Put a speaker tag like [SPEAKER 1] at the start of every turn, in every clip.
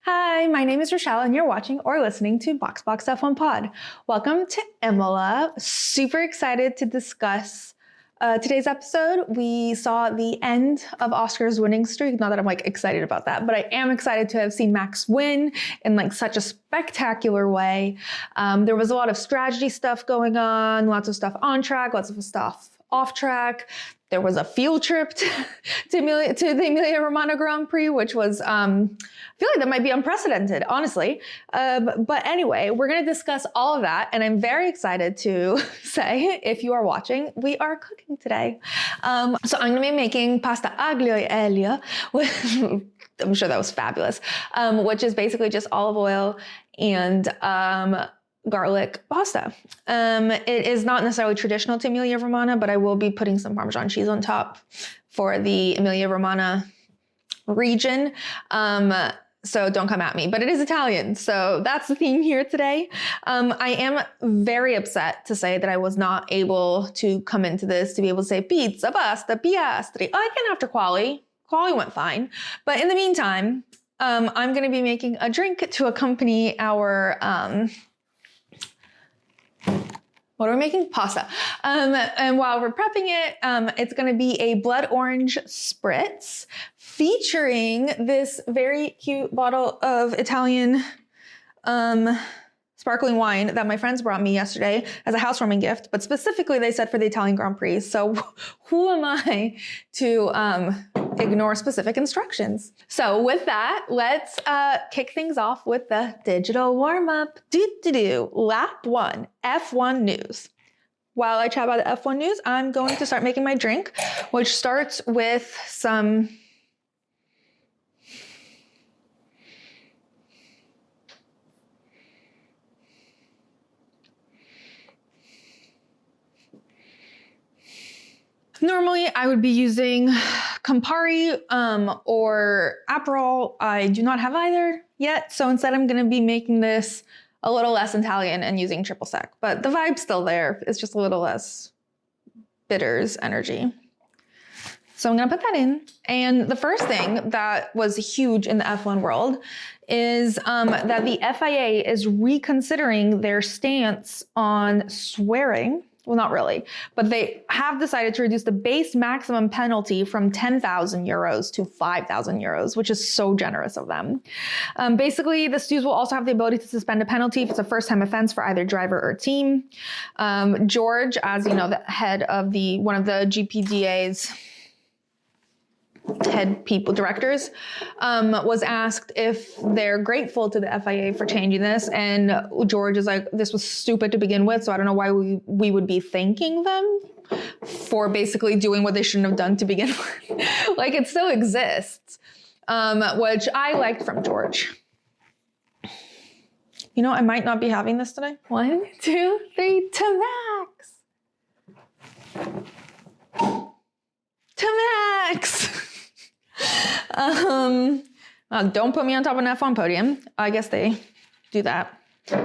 [SPEAKER 1] Hi, my name is Rochelle and you're watching or listening to BoxBox F1 Pod. Welcome to Imola. Super excited to discuss today's episode. We saw the end of Oscar's winning streak. Not that I'm excited about that, but I am excited to have seen Max win in such a spectacular way. There was a lot of strategy stuff going on, lots of stuff on track, lots of stuff off track. There was a field trip to the Emilia Romagna Grand Prix, which was, I feel like that might be unprecedented, honestly. But anyway, we're going to discuss all of that. And I'm very excited to say, if you are watching, we are cooking today. So I'm going to be making pasta aglio e olio. I'm sure that was fabulous. Which is basically just olive oil and garlic pasta. It is not necessarily traditional to Emilia Romagna, but I will be putting some Parmesan cheese on top for the Emilia Romagna region. So don't come at me, but it is Italian. So that's the theme here today. I am very upset to say that I was not able to come into this to be able to say pizza, pasta, piastri. Oh, I can after quali. Quali went fine. But in the meantime, I'm going to be making a drink to accompany our, what are we making? Pasta. And while we're prepping it, it's going to be a blood orange spritz featuring this very cute bottle of Italian sparkling wine that my friends brought me yesterday as a housewarming gift, but specifically they said for the Italian Grand Prix. So who am I to ignore specific instructions? So with that, let's kick things off with the digital warm-up. Lap 1, F1 news. While I chat about the F1 news, I'm going to start making my drink, which starts with some normally, I would be using Campari or Aperol. I do not have either yet, so instead I'm going to be making this a little less Italian and using triple sec. But the vibe's still there. It's just a little less bitters energy. So I'm going to put that in. And the first thing that was huge in the F1 world is that the FIA is reconsidering their stance on swearing. Well, not really, but they have decided to reduce the base maximum penalty from 10,000 euros to 5,000 euros, which is so generous of them. Basically, the stews will also have the ability to suspend a penalty if it's a first-time offense for either driver or team. George, as you know, the head of one of the GPDA's directors, was asked if they're grateful to the FIA for changing this. And George is like, this was stupid to begin with, so I don't know why we would be thanking them for basically doing what they shouldn't have done to begin with. It still exists, which I liked from George. You know, I might not be having this today. 1, 2, 3, to max. To max. Don't put me on top of an F1 podium. I guess they do that. I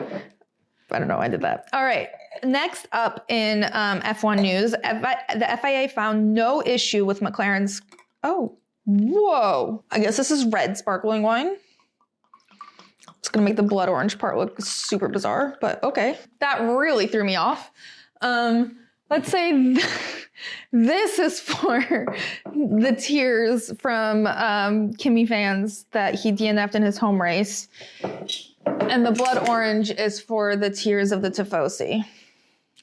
[SPEAKER 1] don't know why I did that. All right. Next up in F1 news, the FIA found no issue with McLaren's... Oh, whoa. I guess this is red sparkling wine. It's going to make the blood orange part look super bizarre, but okay. That really threw me off. Let's say this is for the tears from Kimi fans that he DNF'd in his home race. And the blood orange is for the tears of the Tifosi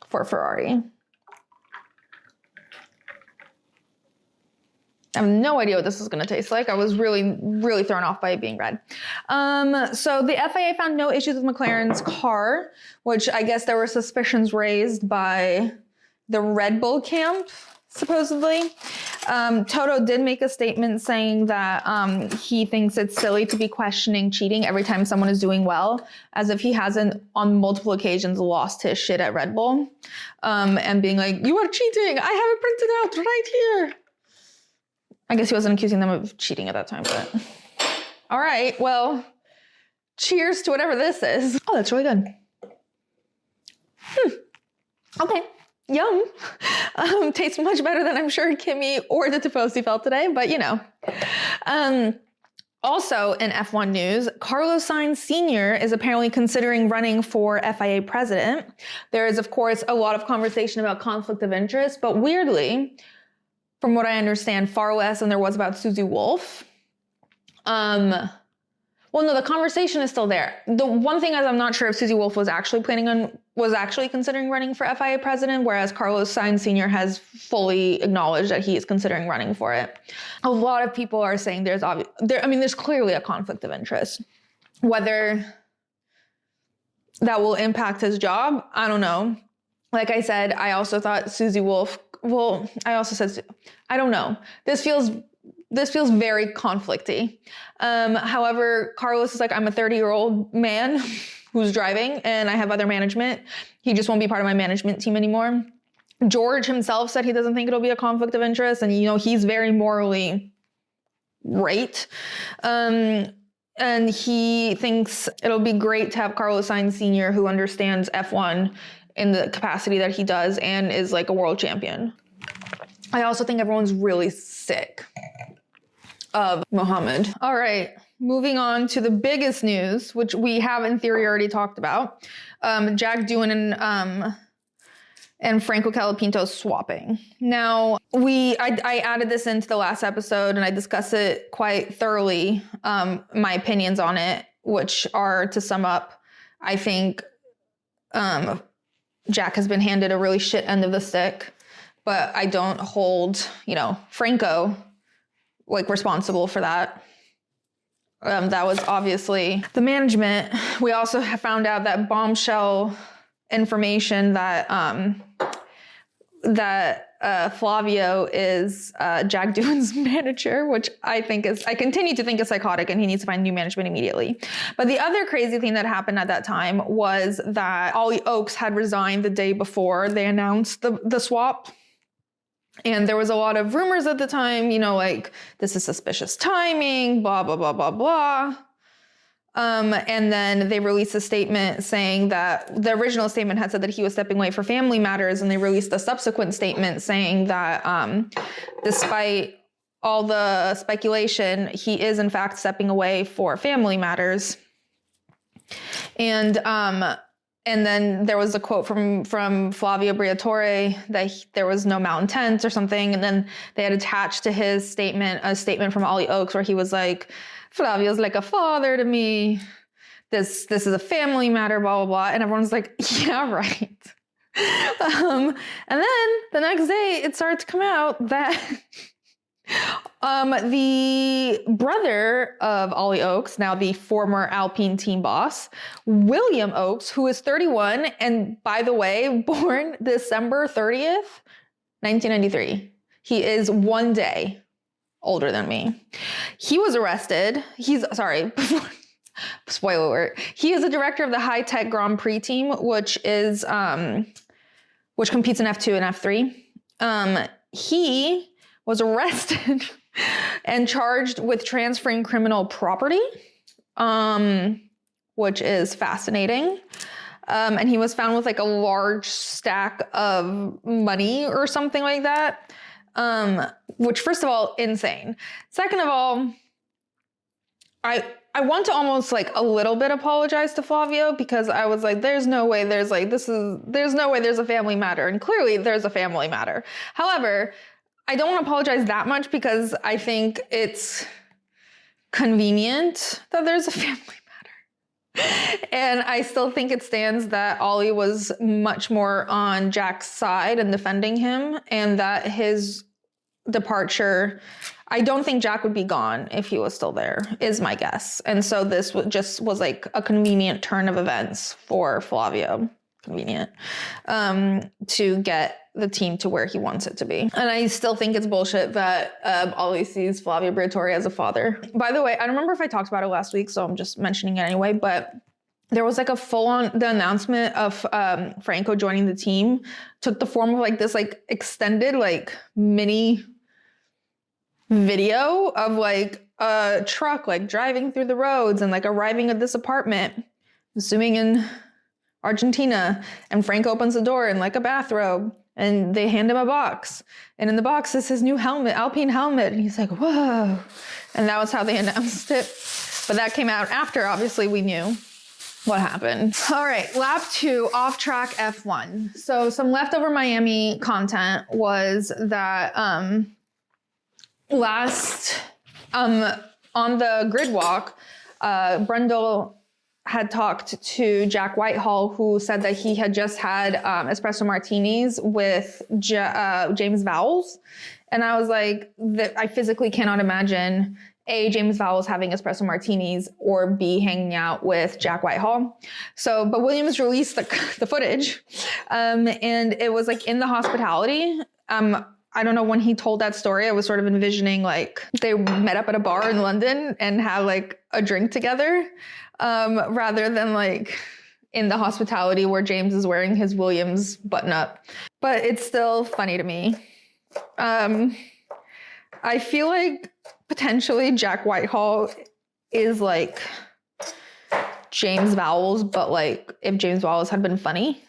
[SPEAKER 1] for Ferrari. I have no idea what this is going to taste like. I was really, really thrown off by it being red. So the FIA found no issues with McLaren's car, which I guess there were suspicions raised by the Red Bull camp, supposedly. Toto did make a statement saying that he thinks it's silly to be questioning cheating every time someone is doing well, as if he hasn't on multiple occasions lost his shit at Red Bull, and being like, you are cheating, I have it printed out right here. I guess he wasn't accusing them of cheating at that time, but all right, well, cheers to whatever this is. Oh, that's really good. Okay. yum. Tastes much better than I'm sure Kimi or the Tifosi felt today, but you know. Also in F1 news, Carlos Sainz Sr. is apparently considering running for FIA president. There is, of course, a lot of conversation about conflict of interest, but weirdly, from what I understand, far less than there was about Susie Wolff. Well, no, the conversation is still there. The one thing is I'm not sure if Susie Wolff was actually considering running for FIA president, whereas Carlos Sainz Sr. has fully acknowledged that he is considering running for it. A lot of people are saying there's clearly a conflict of interest. Whether that will impact his job, I don't know. Like I said, I also thought Susie Wolff, I don't know. This feels very conflicty. However, Carlos is like, I'm a 30-year-old man who's driving and I have other management. He just won't be part of my management team anymore. George himself said he doesn't think it'll be a conflict of interest. And, you know, he's very morally right. And he thinks it'll be great to have Carlos Sainz Sr., who understands F1 in the capacity that he does and is like a world champion. I also think everyone's really sick of Mohammed. All right, moving on to the biggest news, which we have in theory already talked about. Jack Doohan and Franco Colapinto swapping. Now, I added this into the last episode and I discussed it quite thoroughly, my opinions on it, which are, to sum up, I think Jack has been handed a really shit end of the stick, but I don't hold, Franco responsible for that. That was obviously the management. We also have found out that bombshell information that Flavio is Jack Doohan's manager, which I continue to think is psychotic, and he needs to find new management immediately. But the other crazy thing that happened at that time was that Ollie Oakes had resigned the day before they announced the swap. And there was a lot of rumors at the time, this is suspicious timing, blah, blah, blah, blah, blah. And then they released a statement saying that the original statement had said that he was stepping away for family matters. And they released a subsequent statement saying that despite all the speculation, he is in fact stepping away for family matters. And then there was a quote from Flavio Briatore that there was no malintent or something. And then they had attached to his statement a statement from Ollie Oakes where he was like, Flavio's like a father to me. This is a family matter, blah, blah, blah. And everyone's like, yeah, right. And then the next day it started to come out that the brother of Ollie Oakes, now the former Alpine team boss, William Oakes, who is 31 and, by the way, born December 30th, 1993. He is one day older than me. He was arrested. Spoiler alert. He is the director of the high-tech Grand Prix team, which competes in F2 and F3. He was arrested and charged with transferring criminal property, which is fascinating. And he was found with a large stack of money or something like that, which, first of all, insane. Second of all, I want to almost a little bit apologize to Flavio, because I was like, there's no way there's a family matter. And clearly there's a family matter. However, I don't want to apologize that much because I think it's convenient that there's a family matter. And I still think it stands that Ollie was much more on Jack's side and defending him, and that his departure, I don't think Jack would be gone if he was still there, is my guess. And so this was a convenient turn of events for Flavio. Convenient. To get the team to where he wants it to be. And I still think it's bullshit that Ollie sees Flavio Briatore as a father. By the way, I don't remember if I talked about it last week, so I'm just mentioning it anyway, but there was a full-on, the announcement of Franco joining the team took the form of this extended mini video of a truck driving through the roads and arriving at this apartment, assuming in Argentina, and Frank opens the door in a bathrobe, And they hand him a box. And in the box is his new helmet, Alpine helmet. And he's like, whoa. And that was how they announced it. But that came out after, obviously, we knew what happened. All right, lap 2, off-track F1. So some leftover Miami content was that on the grid walk, Brundle had talked to Jack Whitehall, who said that he had just had espresso martinis with James Vowles. And I was like, I physically cannot imagine A, James Vowles having espresso martinis, or B, hanging out with Jack Whitehall. So, but Williams released the footage, and it was like in the hospitality. I don't know, when he told that story, I was sort of envisioning like they met up at a bar in London and had like a drink together, rather than like in the hospitality where James is wearing his Williams button up. But it's still funny to me. I feel like potentially Jack Whitehall is like James Vowles, but like if James Vowles had been funny.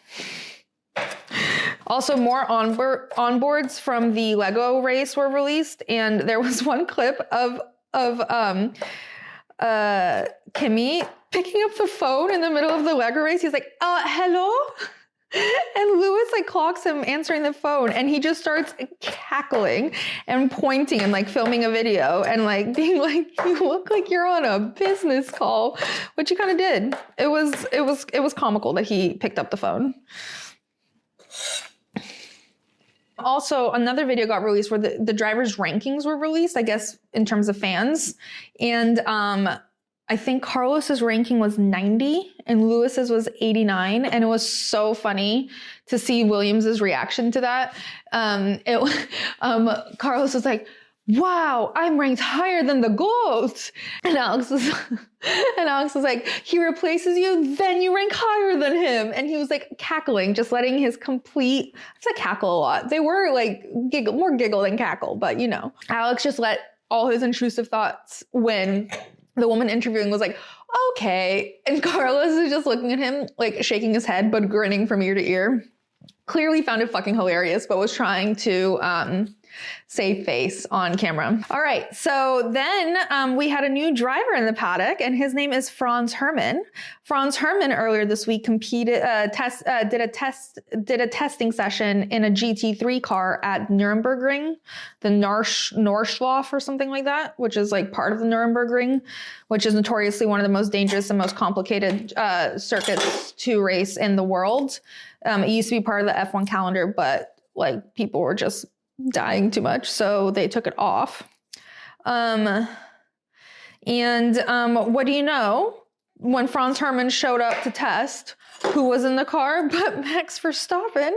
[SPEAKER 1] Also, more onboards from the Lego race were released, and there was one clip of Kimi picking up the phone in the middle of the Lego race. He's like, hello? And Lewis like clocks him answering the phone, and he just starts cackling and pointing and like filming a video and like being like, you look like you're on a business call, which he kind of did. It was comical that he picked up the phone. Also, another video got released where the drivers' rankings were released, I guess, in terms of fans. And I think Carlos's ranking was 90 and Lewis's was 89. And it was so funny to see Williams's reaction to that. Carlos was like, wow, I'm ranked higher than the GOAT. And Alex was like, he replaces you, then you rank higher than him. And he was like cackling, just letting his I said cackle a lot. They were like more giggle than cackle, but you know. Alex just let all his intrusive thoughts win. The woman interviewing was like, okay. And Carlos is just looking at him, like shaking his head, but grinning from ear to ear. Clearly found it fucking hilarious, but was trying to save face on camera. All right, so then we had a new driver in the paddock, and his name is Franz Herrmann. Franz Herrmann earlier this week did a testing session in a GT3 car at Nürburgring, the Nordschleife or something like that, which is like part of the Nürburgring, which is notoriously one of the most dangerous and most complicated circuits to race in the world. It used to be part of the F1 calendar, but like people were just dying too much, so they took it off. What do you know? When Franz Herrmann showed up to test, who was in the car but Max Verstappen,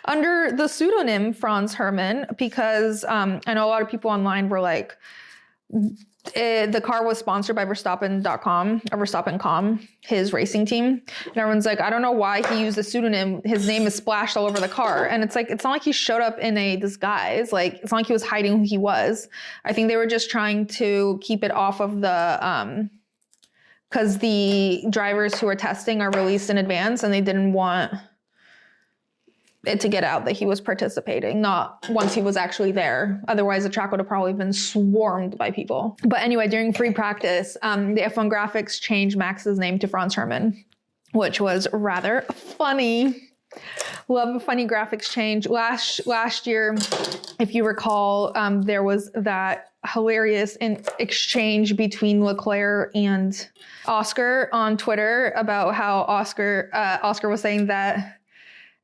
[SPEAKER 1] under the pseudonym Franz Herrmann, because I know a lot of people online were like, the car was sponsored by Verstappen.com or Verstappen.com, his racing team. And everyone's like, I don't know why he used a pseudonym. His name is splashed all over the car. And it's like, it's not like he showed up in a disguise. Like, it's not like he was hiding who he was. I think they were just trying to keep it off of the, because the drivers who are testing are released in advance, and they didn't want it to get out that he was participating, not once he was actually there. Otherwise, the track would have probably been swarmed by people. But anyway, during free practice, the F1 graphics changed Max's name to Franz Herrmann, which was rather funny. Love a funny graphics change. Last year, if you recall, there was that hilarious exchange between Leclerc and Oscar on Twitter about how Oscar was saying that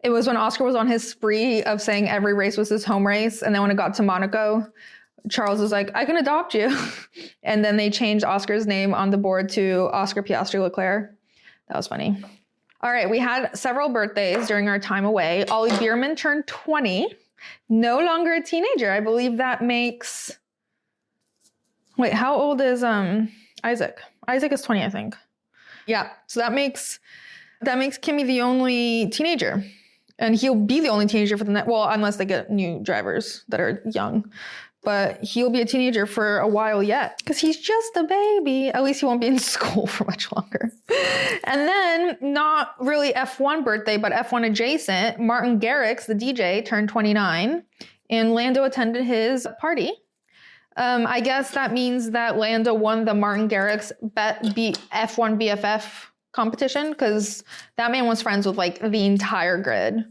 [SPEAKER 1] it was when Oscar was on his spree of saying every race was his home race. And then when it got to Monaco, Charles was like, I can adopt you. And then they changed Oscar's name on the board to Oscar Piastri Leclerc. That was funny. All right, we had several birthdays during our time away. Ollie Bierman turned 20, no longer a teenager. I believe that makes, wait, how old is Isaac? Isaac is 20, I think. Yeah, so that makes Kimi the only teenager. And he'll be the only teenager for the next, well, unless they get new drivers that are young. but he'll be a teenager for a while yet because he's just a baby. At least he won't be in school for much longer. And then, not really F1 birthday, but F1 adjacent, Martin Garrix, the DJ, turned 29, and Lando attended his party. I guess that means that Lando won the Martin Garrix F1 BFF competition, because that man was friends with like the entire grid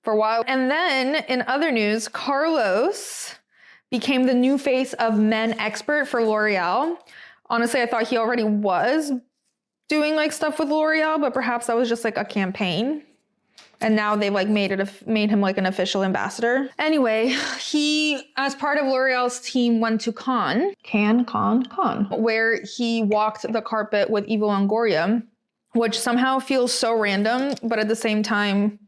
[SPEAKER 1] for a while. And then in other news, Carlos became the new face of men expert for L'Oreal. Honestly, I thought he already was doing like stuff with L'Oreal, but perhaps that was just like a campaign. And now they've like made him like an official ambassador. Anyway, he, as part of L'Oreal's team, went to Cannes, where he walked the carpet with Eva Longoria, which somehow feels so random, but at the same time,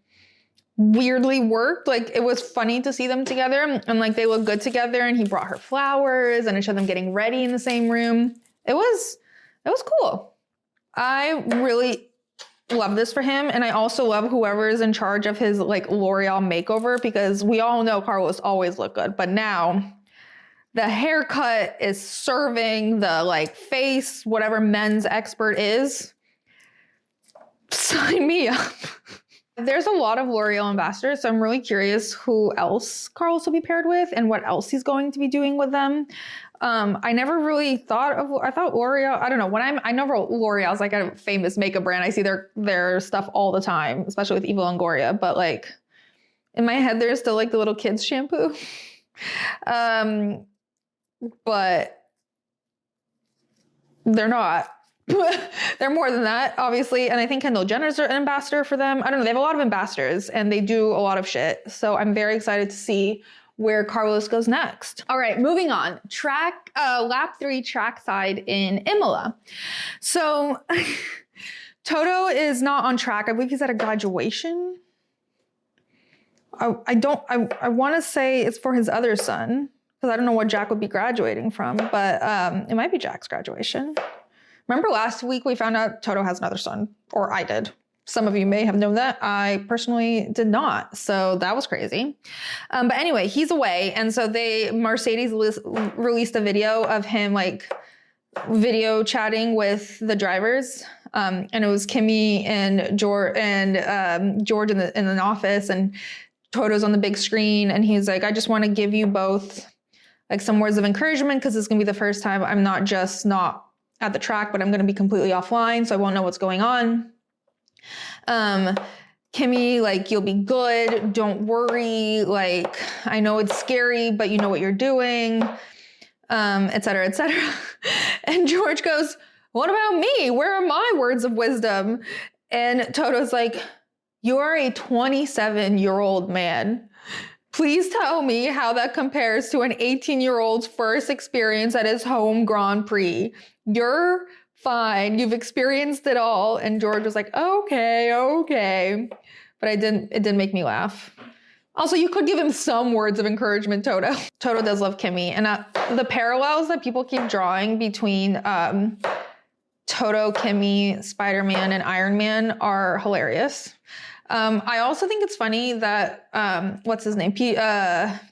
[SPEAKER 1] weirdly worked. Like, it was funny to see them together, and like they look good together, and he brought her flowers and it showed them getting ready in the same room. It was cool. I really love this for him, and I also love whoever is in charge of his like L'Oreal makeover, because we all know Carlos always looked good, but now the haircut is serving the like face, whatever men's expert is. Sign me up. There's a lot of L'Oreal ambassadors, so I'm really curious who else Carlos will be paired with and what else he's going to be doing with them. I never really thought of, I thought L'Oreal, I don't know, I know L'Oreal is like a famous makeup brand. I see their stuff all the time, especially with Eva Longoria, but like in my head, there's still like the little kids shampoo. But they're not. They're more than that, obviously. And I think Kendall Jenner's an ambassador for them. I don't know. They have a lot of ambassadors and they do a lot of shit. So I'm very excited to see where Carlos goes next. All right, moving on. Lap 3 trackside in Imola. So Toto is not on track. I believe he's at a graduation. I want to say it's for his other son, because I don't know what Jack would be graduating from, but it might be Jack's graduation. Remember last week we found out Toto has another son, or I did. Some of you may have known that. I personally did not. So that was crazy. But anyway, he's away. And so Mercedes released a video of him like video chatting with the drivers. And it was Kimi and George in the office, and Toto's on the big screen. And he's like, I just want to give you both like some words of encouragement, because it's going to be the first time I'm not just not at the track, but I'm going to be completely offline, so I won't know what's going on. Kimi, like, you'll be good. Don't worry. Like, I know it's scary, but you know what you're doing, et cetera, et cetera. And George goes, what about me? Where are my words of wisdom? And Toto's like, you are a 27-year-old man. Please tell me how that compares to an 18-year-old's first experience at his home Grand Prix. You're fine. You've experienced it all. And George was like, okay. But it didn't make me laugh. Also, you could give him some words of encouragement, Toto. Toto does love Kimi. And the parallels that people keep drawing between Toto, Kimi, Spider-Man, and Iron Man are hilarious. I also think it's funny that, what's his name?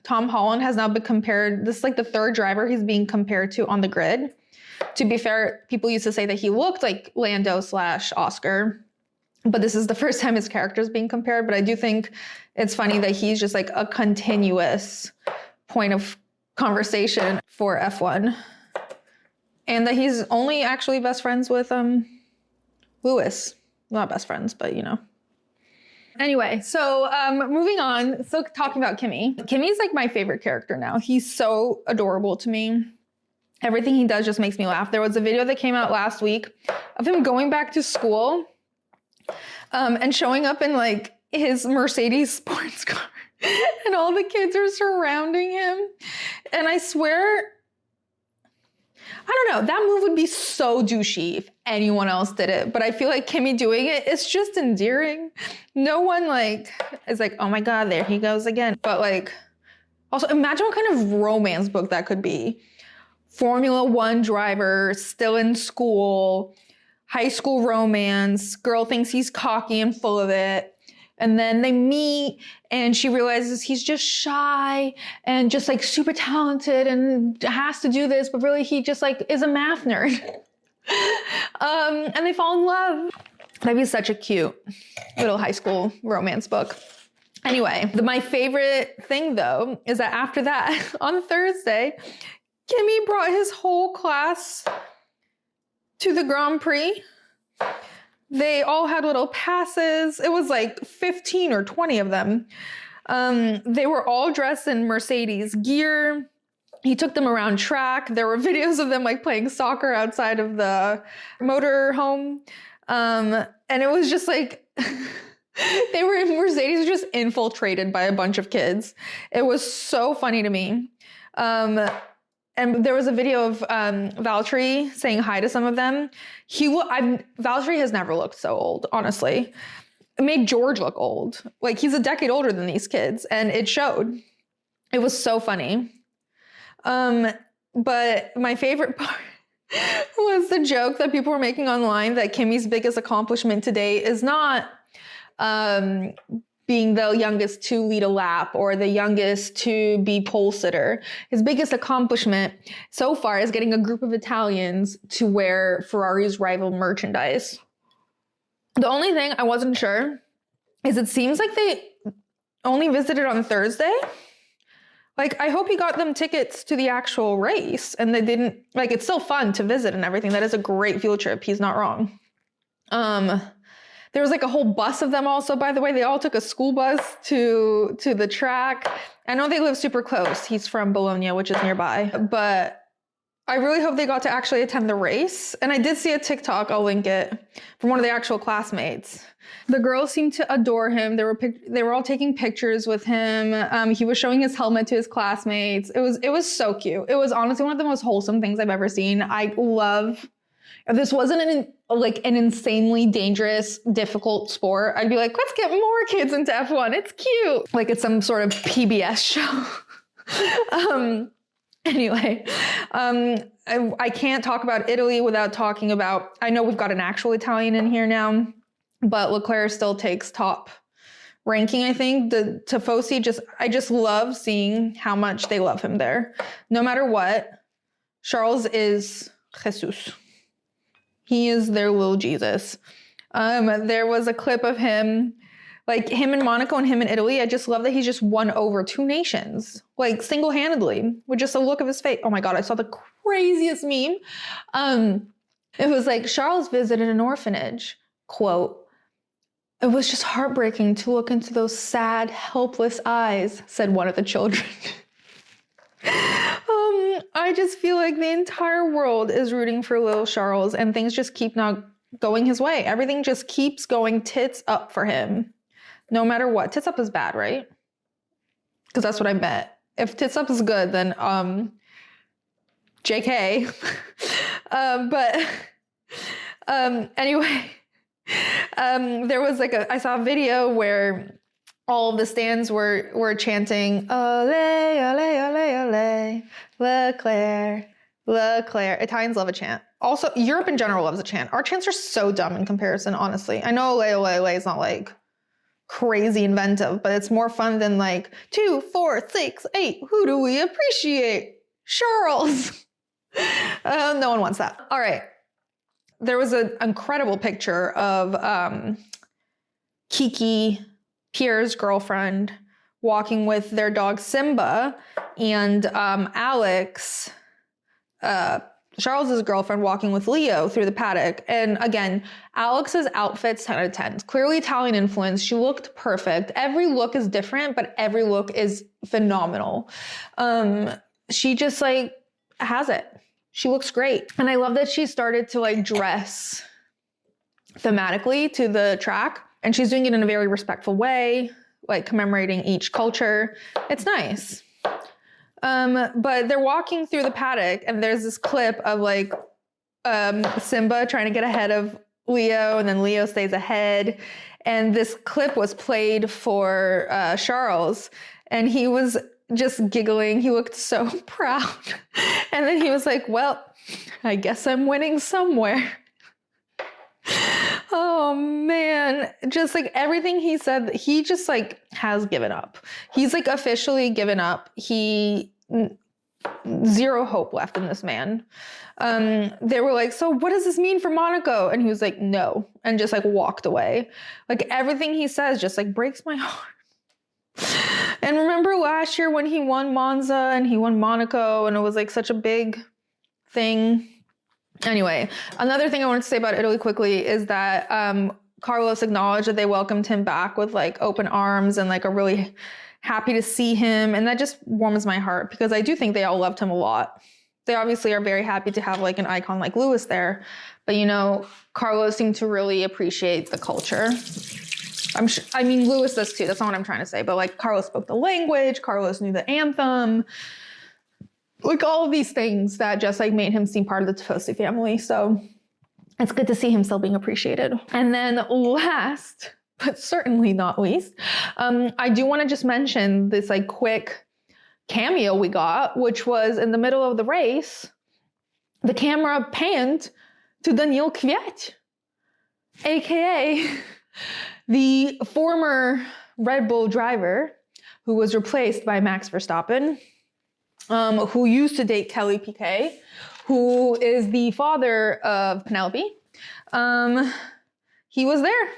[SPEAKER 1] Tom Holland has now been compared. This is like the third driver he's being compared to on the grid. To be fair, people used to say that he looked like Lando / Oscar, but this is the first time his character is being compared. But I do think it's funny that he's just like a continuous point of conversation for F1. And that he's only actually best friends with Lewis. Not best friends, but you know. Anyway, so moving on. So talking about Kimi. Kimi's like my favorite character now. He's so adorable to me. Everything he does just makes me laugh. There was a video that came out last week of him going back to school and showing up in like his Mercedes sports car. And all the kids are surrounding him. And I swear, I don't know, that move would be so douchey if anyone else did it. But I feel like Kimi doing it, it's just endearing. No one like is like, oh my God, there he goes again. But like, also imagine what kind of romance book that could be. Formula One driver, still in school, high school romance, girl thinks he's cocky and full of it. And then they meet and she realizes he's just shy and just like super talented and has to do this, but really he just like is a math nerd. And they fall in love. That'd be such a cute little high school romance book. Anyway, my favorite thing though is that after that, on Thursday, Kimmy brought his whole class to the Grand Prix. They all had little passes. It was like 15 or 20 of them. They were all dressed in Mercedes gear. He took them around track. There were videos of them like playing soccer outside of the motor home. And it was just like, they were in Mercedes just infiltrated by a bunch of kids. It was so funny to me. And there was a video of Valtteri saying hi to some of them. Valtteri has never looked so old, honestly. It made George look old. Like, he's a decade older than these kids, and it showed. It was so funny. But my favorite part was the joke that people were making online that Kimmy's biggest accomplishment today is not being the youngest to lead a lap or the youngest to be pole sitter. His biggest accomplishment so far is getting a group of Italians to wear Ferrari's rival merchandise. The only thing I wasn't sure is it seems like they only visited on Thursday. Like, I hope he got them tickets to the actual race and they didn't, like, it's still fun to visit and everything. That is a great field trip. He's not wrong. There was like a whole bus of them also, by the way. They all took a school bus to the track. I know they live super close. He's from Bologna, which is nearby. But I really hope they got to actually attend the race. And I did see a TikTok, I'll link it, from one of the actual classmates. The girls seemed to adore him. They were all taking pictures with him. He was showing his helmet to his classmates. It was so cute. It was honestly one of the most wholesome things I've ever seen. If this wasn't an insanely dangerous, difficult sport, I'd be like, let's get more kids into F1. It's cute. Like it's some sort of PBS show. Anyway, I can't talk about Italy without talking about, I know we've got an actual Italian in here now, but Leclerc still takes top ranking, I think. The Tifosi, I just love seeing how much they love him there. No matter what, Charles is Jesus. He is their little Jesus. There was a clip of him, like him in Monaco and him in Italy. I just love that he's just won over 2 nations, like single-handedly, with just a look of his face. Oh my God, I saw the craziest meme. It was like, Charles visited an orphanage, quote, "It was just heartbreaking to look into those sad, helpless eyes," said one of the children. I just feel like the entire world is rooting for little Charles and things just keep not going his way. Everything just keeps going tits up for him. No matter what. Tits up is bad, right? Because that's what I bet. If tits up is good, then JK. Anyway, there was I saw a video where all of the stands were chanting, "Ole, ole, ole, ole, Leclerc, Leclerc." Italians love a chant. Also, Europe in general loves a chant. Our chants are so dumb in comparison, honestly. I know ole, ole, ole is not like crazy inventive, but it's more fun than like 2, 4, 6, 8. Who do we appreciate? Charles. No one wants that. All right. There was an incredible picture of Kiki, Pierre's girlfriend, walking with their dog Simba, and Alex, Charles's girlfriend, walking with Leo through the paddock. And again, Alex's outfit's 10 out of 10. Clearly Italian influence. She looked perfect. Every look is different, but every look is phenomenal. She just has it. She looks great. And I love that she started to dress thematically to the track. And she's doing it in a very respectful way, commemorating each culture. It's nice. But they're walking through the paddock and there's this clip of Simba trying to get ahead of Leo, and then Leo stays ahead. And this clip was played for Charles, and he was just giggling. He looked so proud. And then he was like, "Well, I guess I'm winning somewhere." Oh man, just like everything he said, he just like has given up. He's like officially given up. Zero hope left in this man. They were like, so what does this mean for Monaco? And he was like, no, and just like walked away. Like everything he says just like breaks my heart. And remember last year when he won Monza and he won Monaco and it was like such a big thing. Anyway, another thing I wanted to say about Italy quickly is that Carlos acknowledged that they welcomed him back with like open arms and like a really happy to see him. And that just warms my heart because I do think they all loved him a lot. They obviously are very happy to have like an icon like Lewis there. But you know, Carlos seemed to really appreciate the culture. I mean, Lewis does too. That's not what I'm trying to say. But like Carlos spoke the language. Carlos knew the anthem. Like all of these things that just like made him seem part of the Tifosi family. So it's good to see him still being appreciated. And then last, but certainly not least, I do want to just mention this like quick cameo we got, which was in the middle of the race. The camera panned to Daniil Kvyat, aka the former Red Bull driver who was replaced by Max Verstappen, who used to date Kelly Piquet, who is the father of Penelope. He was there.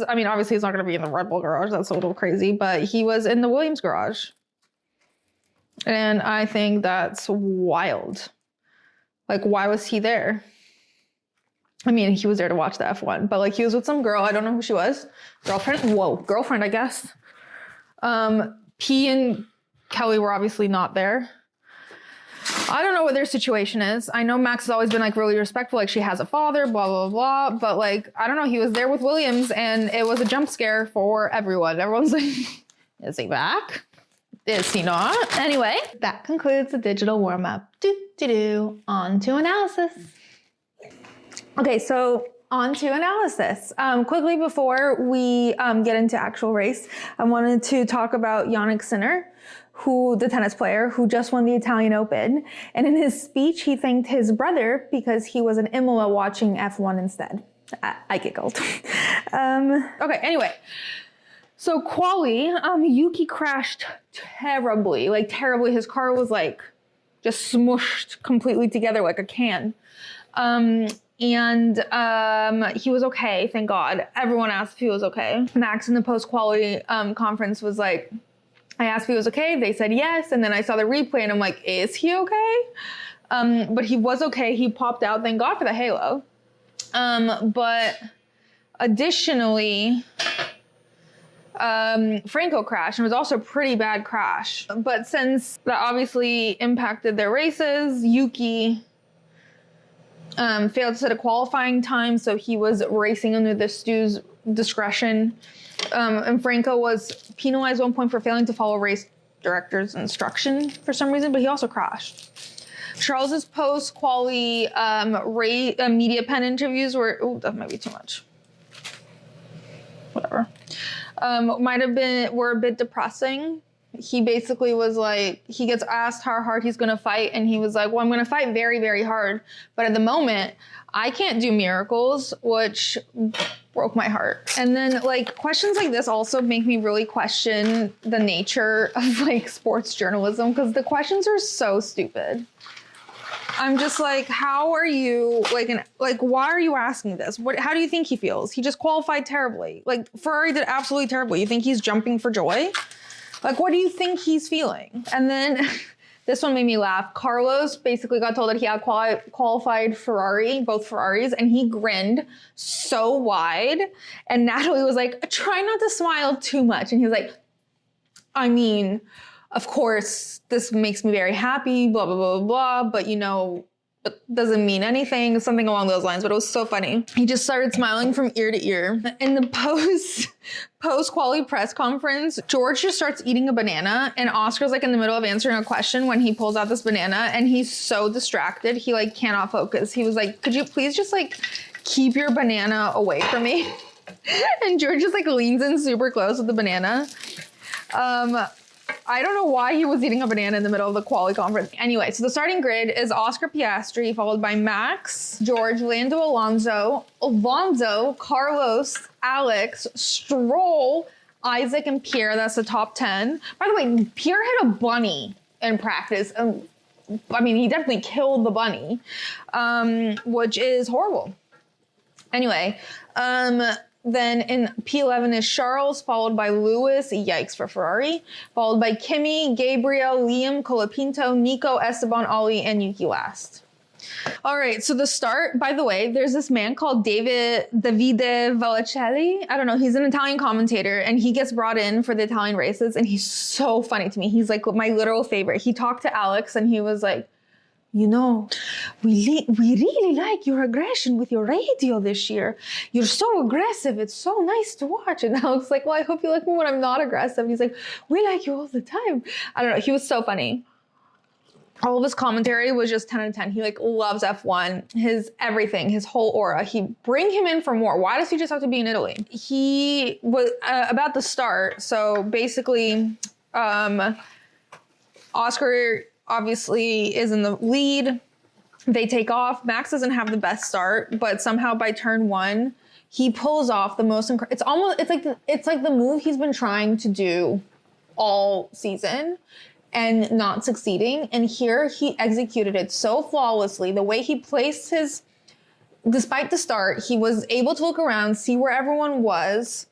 [SPEAKER 1] I mean, obviously he's not going to be in the Red Bull garage. That's a little crazy, but he was in the Williams garage. And I think that's wild. Like, why was he there? I mean, he was there to watch the F1, but like he was with some girl. I don't know who she was. Girlfriend, I guess. P and Kelly were obviously not there. I don't know what their situation is. I know Max has always been like really respectful. Like she has a father, blah, blah, blah. But like, I don't know. He was there with Williams and it was a jump scare for everyone. Everyone's like, is he back? Is he not? Anyway, that concludes the digital warm-up. On to analysis. Okay, so on to analysis. Quickly before we get into actual race, I wanted to talk about Yannick Sinner, the tennis player who just won the Italian Open. And in his speech, he thanked his brother because he was in Imola watching F1 instead. I giggled. Okay, anyway. So quali, Yuki crashed terribly, like terribly. His car was like just smooshed completely together like a can. And he was okay, thank God. Everyone asked if he was okay. Max in the post-quali conference was like, I asked if he was okay. They said yes. And then I saw the replay and I'm like, is he okay? But he was okay. He popped out. Thank God for the halo. But additionally, Franco crashed and it was also a pretty bad crash. But since that obviously impacted their races, Yuki failed to set a qualifying time, so he was racing under the stew's discretion. And Franco was penalized 1 point for failing to follow race director's instruction for some reason, but he also crashed. Charles's post-quali media pen interviews were, that might be too much. Whatever. Were a bit depressing. He basically was like, he gets asked how hard he's going to fight. And he was like, well, I'm going to fight very, very hard. But at the moment, I can't do miracles, which broke my heart. And then like questions like this also make me really question the nature of like sports journalism because the questions are so stupid. I'm just like, how are you why are you asking this? How do you think he feels? He just qualified terribly. Like Ferrari did absolutely terribly. You think he's jumping for joy? Like, what do you think he's feeling? And then this one made me laugh. Carlos basically got told that he had qualified both Ferraris, and he grinned so wide. And Natalie was like, try not to smile too much. And he was like, I mean, of course, this makes me very happy, blah, blah, blah, blah, but you know, it doesn't mean anything, something along those lines, but it was so funny. He just started smiling from ear to ear. In the post-quali press conference, George just starts eating a banana and Oscar's like in the middle of answering a question when he pulls out this banana and he's so distracted, he like cannot focus. He was like, could you please just like keep your banana away from me? And George just like leans in super close with the banana. I don't know why he was eating a banana in the middle of the quali conference. Anyway, so the starting grid is Oscar Piastri, followed by Max, George, Lando Alonso, Carlos, Alex, Stroll, Isaac, and Pierre. That's the top 10. By the way, Pierre hit a bunny in practice. I mean, he definitely killed the bunny, which is horrible. Anyway, then in P11 is Charles, followed by Lewis, yikes for Ferrari, followed by Kimi, Gabriel, Liam, Colapinto, Nico, Esteban, Ollie, and Yuki last. All right, so the start, by the way, there's this man called Davide Valacelli. I don't know, he's an Italian commentator, and he gets brought in for the Italian races, and he's so funny to me. He's like my literal favorite. He talked to Alex, and he was like, you know, we really like your aggression with your radio this year. You're so aggressive. It's so nice to watch. And Alex like, well, I hope you like me when I'm not aggressive. And he's like, we like you all the time. I don't know. He was so funny. All of his commentary was just 10 out of 10. He like loves F1, his everything, his whole aura. He bring him in for more. Why does he just have to be in Italy? He was about the start. So basically, Oscar obviously is in the lead. They take off. Max doesn't have the best start, but somehow by turn 1, he pulls off the most it's like the move he's been trying to do all season and not succeeding. And here he executed it so flawlessly. The way he placed despite the start, he was able to look around, see where everyone was,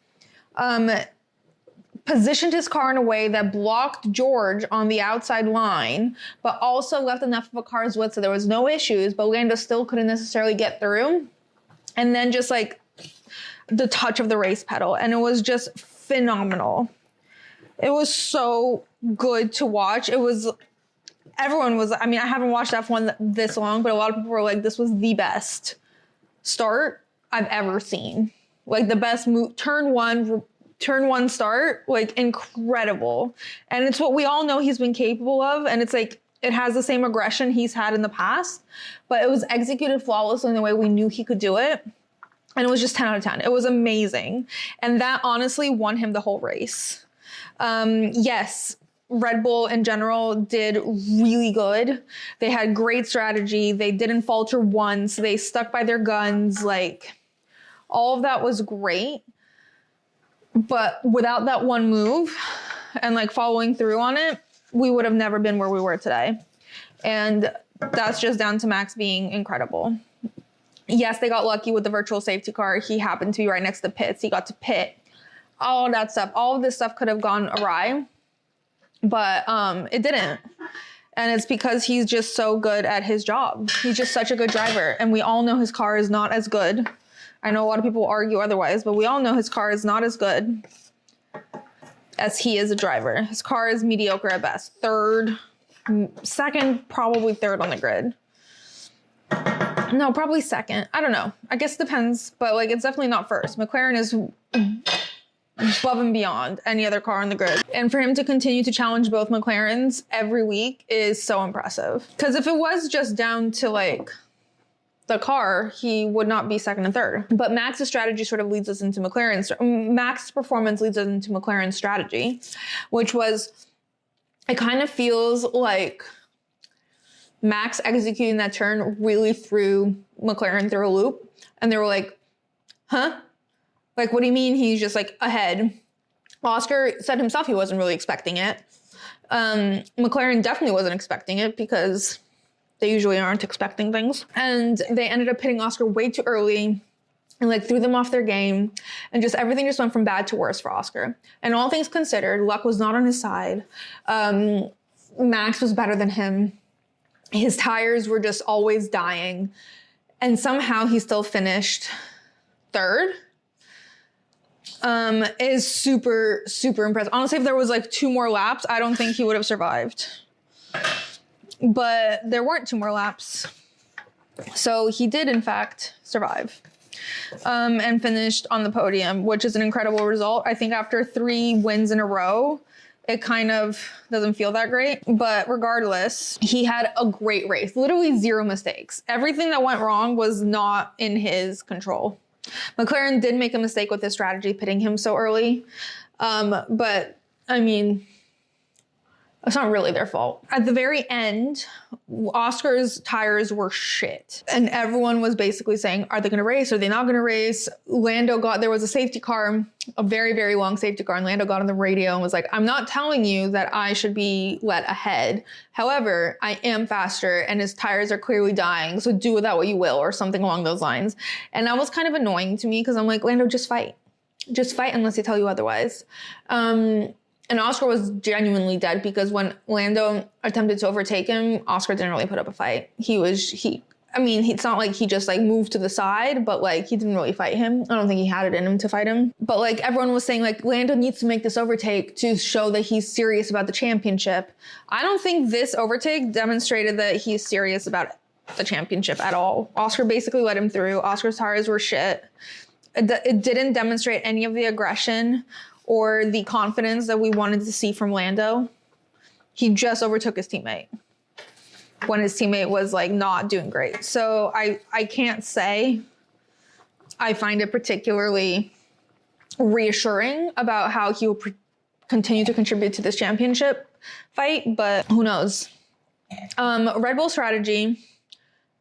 [SPEAKER 1] positioned his car in a way that blocked George on the outside line, but also left enough of a car's width so there was no issues, but Lando still couldn't necessarily get through. And then just like the touch of the race pedal. And it was just phenomenal. It was so good to watch. Everyone was, I mean, I haven't watched F1 this long, but a lot of people were like, this was the best start I've ever seen. Like the best move, turn one start, like incredible. And it's what we all know he's been capable of. And it's like, it has the same aggression he's had in the past, but it was executed flawlessly in the way we knew he could do it. And it was just 10 out of 10. It was amazing. And that honestly won him the whole race. Yes, Red Bull in general did really good. They had great strategy. They didn't falter once. They stuck by their guns. Like all of that was great. But without that one move and like following through on it, we would have never been where we were today. And that's just down to Max being incredible. Yes, they got lucky with the virtual safety car. He happened to be right next to the pits. He got to pit. All that stuff. All of this stuff could have gone awry, but it didn't. And it's because he's just so good at his job. He's just such a good driver. And we all know his car is not as good. I know a lot of people argue otherwise, but we all know his car is not as good as he is a driver. His car is mediocre at best. Second, probably third on the grid. No, probably second. I don't know. I guess it depends, but like it's definitely not first. McLaren is above and beyond any other car on the grid. And for him to continue to challenge both McLarens every week is so impressive. Because if it was just down to like the car, he would not be second and third. But Max's strategy sort of leads us into Max's performance leads us into McLaren's strategy, which was, it kind of feels like Max executing that turn really threw McLaren through a loop. And they were like, huh? Like, what do you mean he's just like ahead? Oscar said himself he wasn't really expecting it. McLaren definitely wasn't expecting it because they usually aren't expecting things. And they ended up hitting Oscar way too early and like threw them off their game. And just everything just went from bad to worse for Oscar. And all things considered, luck was not on his side. Max was better than him. His tires were just always dying. And somehow he still finished third. Is super, super impressive. Honestly, if there was like 2 more laps, I don't think he would have survived. But there weren't 2 more laps. So he did, in fact, survive. And finished on the podium, which is an incredible result. I think after 3 wins in a row, it kind of doesn't feel that great. But regardless, he had a great race. Literally 0 mistakes. Everything that went wrong was not in his control. McLaren did make a mistake with his strategy, pitting him so early. But, I mean, It's not really their fault. At the very end, Oscar's tires were shit. And everyone was basically saying, are they gonna race? Are they not gonna race? There was a safety car, a very, very long safety car, and Lando got on the radio and was like, I'm not telling you that I should be let ahead. However, I am faster and his tires are clearly dying, so do with that what you will, or something along those lines. And that was kind of annoying to me because I'm like, Lando, just fight. Just fight unless they tell you otherwise. And Oscar was genuinely dead because when Lando attempted to overtake him, Oscar didn't really put up a fight. It's not like he just like moved to the side, but like he didn't really fight him. I don't think he had it in him to fight him. But like everyone was saying like Lando needs to make this overtake to show that he's serious about the championship. I don't think this overtake demonstrated that he's serious about the championship at all. Oscar basically let him through. Oscar's tires were shit. It didn't demonstrate any of the aggression or the confidence that we wanted to see from Lando. He just overtook his teammate when his teammate was like not doing great. So I can't say I find it particularly reassuring about how he will continue to contribute to this championship fight, but who knows? Red Bull strategy,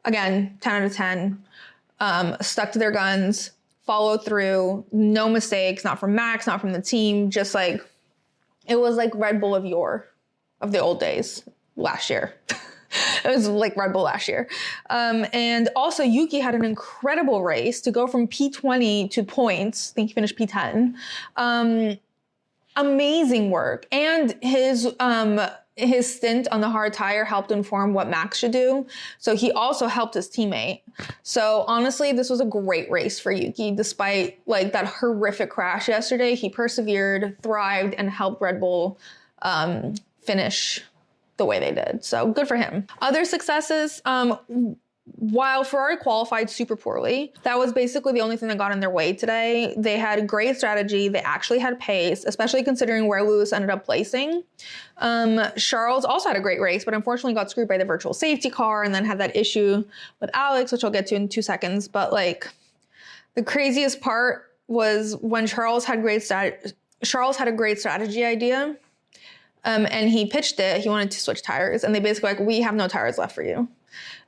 [SPEAKER 1] again, 10 out of 10, stuck to their guns, follow through, no mistakes, not from Max, not from the team, just like, it was like Red Bull of the old days, last year. It was like Red Bull last year. And also Yuki had an incredible race to go from P20 to points. I think he finished P10. Amazing work. And his stint on the hard tire helped inform what Max should do. So he also helped his teammate. So honestly, this was a great race for Yuki. Despite like that horrific crash yesterday, he persevered, thrived, and helped Red Bull finish the way they did. So good for him. Other successes, while Ferrari qualified super poorly, that was basically the only thing that got in their way today. They had great strategy. They actually had pace, especially considering where Lewis ended up placing. Charles also had a great race, but unfortunately got screwed by the virtual safety car and then had that issue with Alex, which I'll get to in 2 seconds. But like the craziest part was when Charles had a great strategy idea. And he pitched it. He wanted to switch tires, and they basically like, we have no tires left for you.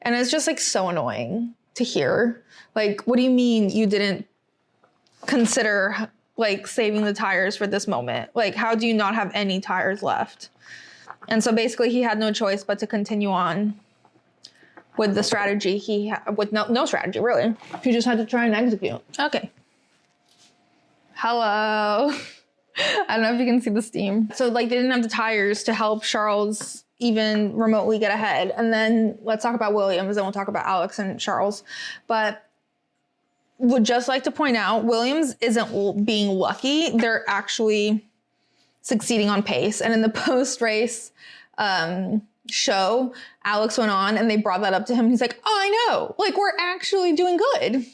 [SPEAKER 1] And it's just like so annoying to hear. Like, what do you mean you didn't consider like saving the tires for this moment? Like, how do you not have any tires left? And so basically he had no choice but to continue on with the strategy with no strategy, really. He just had to try and execute. Okay. Hello. I don't know if you can see the steam. So like they didn't have the tires to help Charles even remotely get ahead. And then let's talk about Williams, and we'll talk about Alex and Charles. But would just like to point out, Williams isn't being lucky. They're actually succeeding on pace. And in the post-race show, Alex went on and they brought that up to him. He's like, oh, I know. Like, we're actually doing good.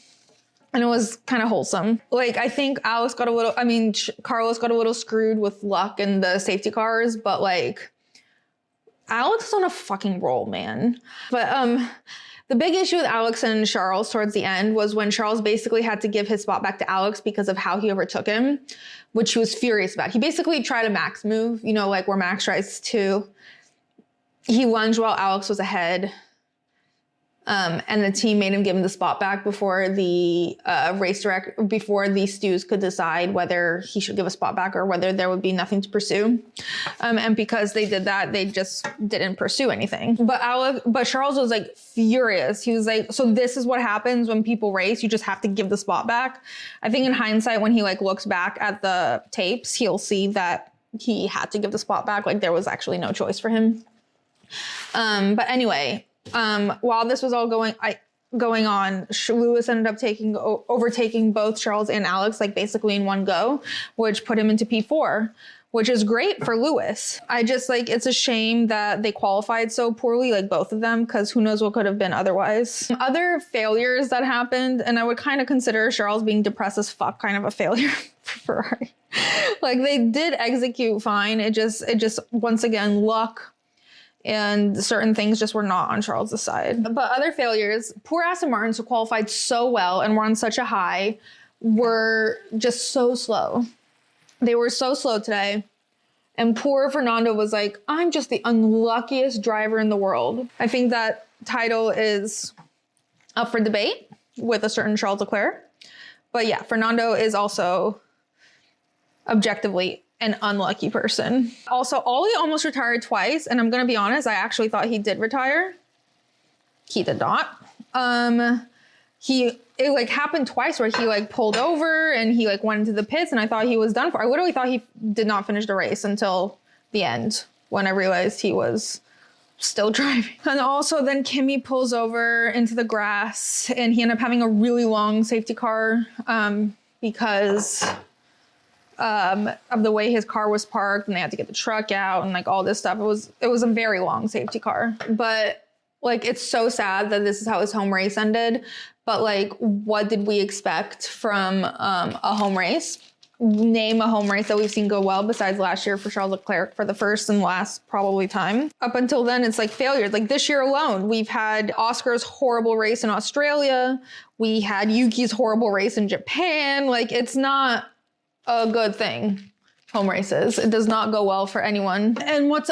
[SPEAKER 1] And it was kind of wholesome. Like, I think Carlos got a little screwed with luck and the safety cars, but like, Alex is on a fucking roll, man. But the big issue with Alex and Charles towards the end was when Charles basically had to give his spot back to Alex because of how he overtook him, which he was furious about. He basically tried a Max move, you know, like where Max tries to, he lunged while Alex was ahead. And the team made him give him the spot back before the before the stews could decide whether he should give a spot back or whether there would be nothing to pursue. And because they did that, they just didn't pursue anything. But Charles was like furious. He was like, so this is what happens when people race. You just have to give the spot back. I think in hindsight, when he like looks back at the tapes, he'll see that he had to give the spot back. Like there was actually no choice for him. But anyway, while this was all going on, Lewis ended up overtaking both Charles and Alex, like basically in one go, which put him into P4, which is great for Lewis. I just like, it's a shame that they qualified so poorly, like both of them, because who knows what could have been otherwise. Other failures that happened, and I would kind of consider Charles being depressed as fuck kind of a failure for Ferrari. Like they did execute fine. It just once again, luck and certain things just were not on Charles' side. But other failures, poor Aston Martins, who qualified so well and were on such a high, were just so slow. They were so slow today. And poor Fernando was like, I'm just the unluckiest driver in the world. I think that title is up for debate with a certain Charles Leclerc. But yeah, Fernando is also objectively an unlucky person. Also, Ollie almost retired twice. And I'm going to be honest, I actually thought he did retire. He did not. It like happened twice where he like pulled over and he like went into the pits and I thought he was done for. I literally thought he did not finish the race until the end when I realized he was still driving. And also then Kimi pulls over into the grass and he ended up having a really long safety car because of the way his car was parked and they had to get the truck out and like all this stuff. It was a very long safety car. But like, it's so sad that this is how his home race ended. But like, what did we expect from a home race? Name a home race that we've seen go well besides last year for Charles Leclerc for the first and last probably time. Up until then, it's like failures. Like this year alone, we've had Oscar's horrible race in Australia. We had Yuki's horrible race in Japan. Like it's not a good thing. Home races. It does not go well for anyone. And what's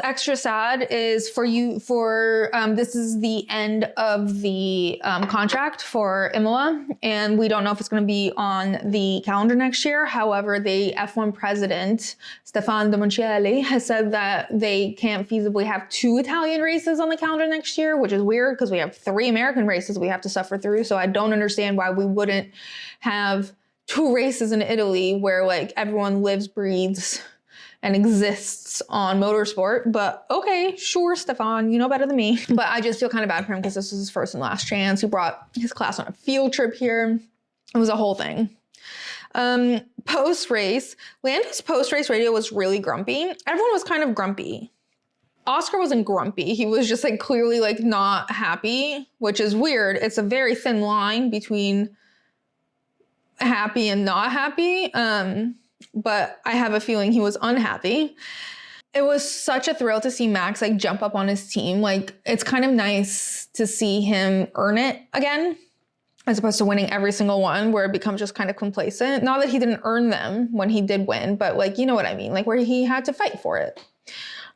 [SPEAKER 1] extra sad is this is the end of the contract for Imola, and we don't know if it's going to be on the calendar next year. However, the F1 president, Stefano Domenicali, has said that they can't feasibly have 2 Italian races on the calendar next year, which is weird because we have 3 American races we have to suffer through. So I don't understand why we wouldn't have 2 races in Italy where like everyone lives, breathes, and exists on motorsport. But okay, sure, Stefan, you know better than me. But I just feel kind of bad for him because this was his first and last chance. He brought his class on a field trip here. It was a whole thing. Post-race, Lando's post-race radio was really grumpy. Everyone was kind of grumpy. Oscar wasn't grumpy. He was just like clearly like not happy, which is weird. It's a very thin line between happy and not happy. But I have a feeling he was unhappy. It was such a thrill to see Max like jump up on his team. Like it's kind of nice to see him earn it again, as opposed to winning every single one where it becomes just kind of complacent. Not that he didn't earn them when he did win, but like, you know what I mean? Like where he had to fight for it.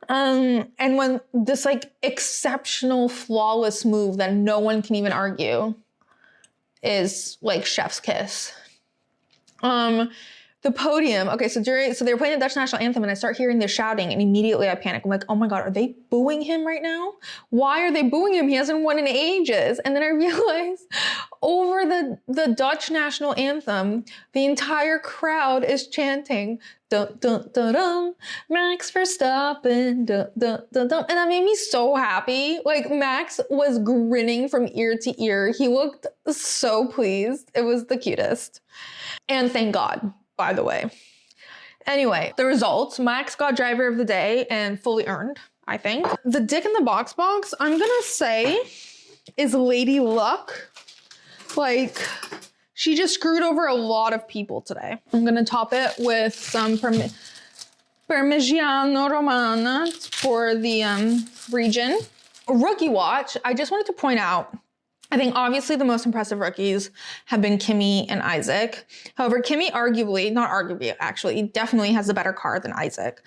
[SPEAKER 1] And when this like exceptional, flawless move that no one can even argue is like chef's kiss. The podium. Okay, so they were playing the Dutch national anthem and I start hearing the shouting and immediately I panic. I'm like, oh my God, are they booing him right now? Why are they booing him? He hasn't won in ages. And then I realize over the Dutch national anthem, the entire crowd is chanting, dun, dun, dun, dun, Max Verstappen, dun, dun, dun, dun. And that made me so happy. Like Max was grinning from ear to ear. He looked so pleased. It was the cutest. And thank God, by the way. Anyway, the results. Max got driver of the day and fully earned, I think. The dick in the box, I'm gonna say, is Lady Luck. Like, she just screwed over a lot of people today. I'm gonna top it with some Parmigiano Romana for the region. Rookie watch, I just wanted to point out, I think obviously the most impressive rookies have been Kimi and Isaac. However, Kimi actually definitely has a better car than Isaac.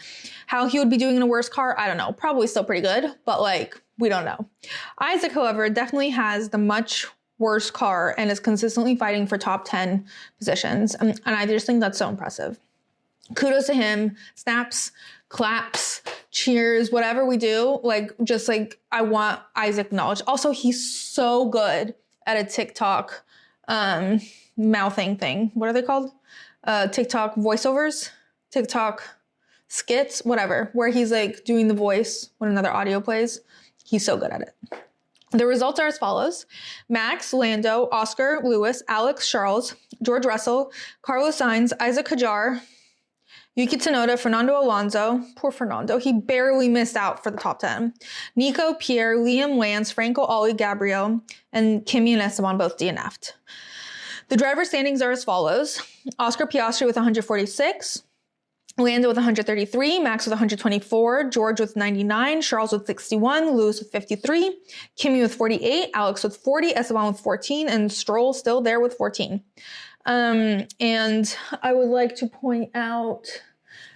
[SPEAKER 1] How he would be doing in a worse car, I don't know. Probably still pretty good, but like, we don't know. Isaac, however, definitely has the much worse car and is consistently fighting for top 10 positions. And I just think that's so impressive. Kudos to him. Snaps, claps, cheers, whatever we do, like, just like, I want Isaac knowledge. Also, he's so good at a TikTok mouthing thing. What are they called? TikTok voiceovers, TikTok skits, whatever, where he's like doing the voice when another audio plays. He's so good at it. The results are as follows. Max, Lando, Oscar, Lewis, Alex, Charles, George Russell, Carlos Sainz, Isaac Hadjar, Yuki Tsunoda, Fernando Alonso, poor Fernando, he barely missed out for the top 10. Nico, Pierre, Liam, Lance, Franco, Ollie, Gabriel, and Kimi and Esteban both DNF'd. The driver standings are as follows. Oscar Piastri with 146, Lando with 133, Max with 124, George with 99, Charles with 61, Lewis with 53, Kimi with 48, Alex with 40, Esteban with 14, and Stroll still there with 14. And I would like to point out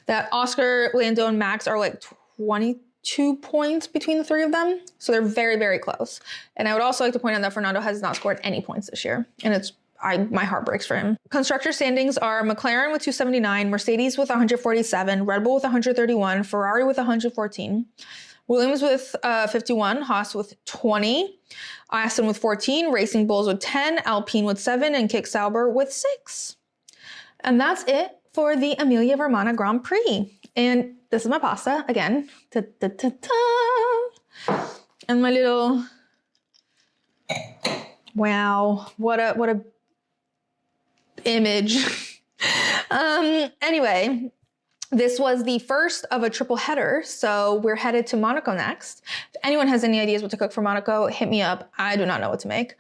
[SPEAKER 1] that Oscar, Lando, and Max are like 22 points between the three of them. So they're very, very close. And I would also like to point out that Fernando has not scored any points this year. And my heart breaks for him. Constructor standings are McLaren with 279, Mercedes with 147, Red Bull with 131, Ferrari with 114, Williams with 51, Haas with 20, Aston with 14, Racing Bulls with 10, Alpine with 7, and Kick Sauber with 6. And that's it for the Emilia Romagna Grand Prix. And this is my pasta again. And my little, wow, what a image. Anyway, this was the first of a triple header, so we're headed to Monaco next. If anyone has any ideas what to cook for Monaco, hit me up. I do not know what to make.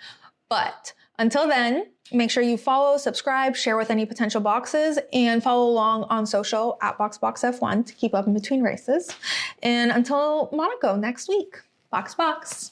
[SPEAKER 1] But until then, make sure you follow, subscribe, share with any potential boxes, and follow along on social at BoxBoxF1 to keep up in between races. And until Monaco next week, box.